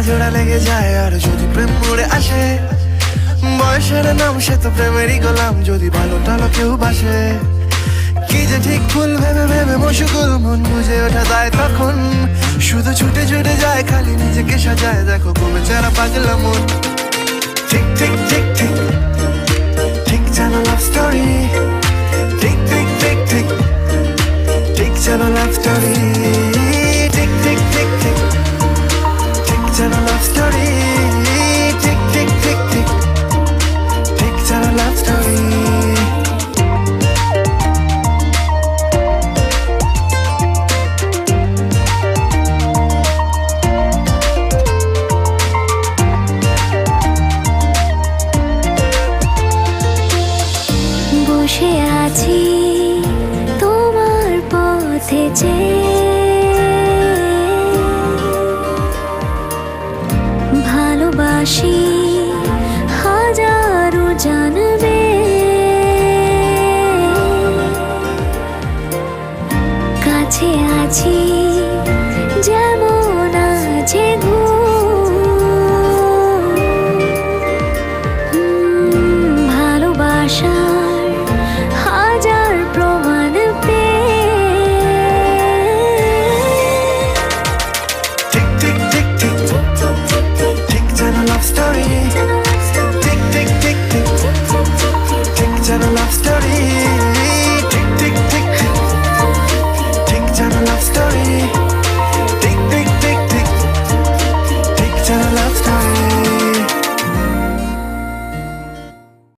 জোড়া লেগে যায় আর যদি প্রেম উড়ে আসে, বয়সের নাম সে তো প্রেমেরই গোলাম, যদি ভালো টালো কেউ বাসে। কি যে ঠিক ভুল ভেবে ভেবে মশগুল, মন বুঝে ওঠা যায় তখন, শুধু ছুটে ছুটে যায় খালি নিজেকে সাজায়, দেখো কমে যারা পাগলা মন। ঠিক ঠিক ঠিক ঠিক ঠিক যেন লাভ স্টোরি, ঠিক ঠিক ঠিক ঠিক ঠিক যেন লাভ স্টোরি, ঠিক ঠিক ঠিক ঠিক ঠিক যেন লাভ স্টোরি, ঠিক ঠিক ঠিক ঠিক ঠিক যেন লাভ স্টোরি। বসে আছি তোমার পথে ভালোবাসি হাজারো জানবে, কাছে আছি যেমন আছে ভালোবাসার হাজার প্রমাণ ঠিক ঠিক ঠিক ঠিক ঠিক যেন লাভ স্টোরি, ঠিক ঠিক ঠিক ঠিক ঠিক যেন লাভ স্টোরি।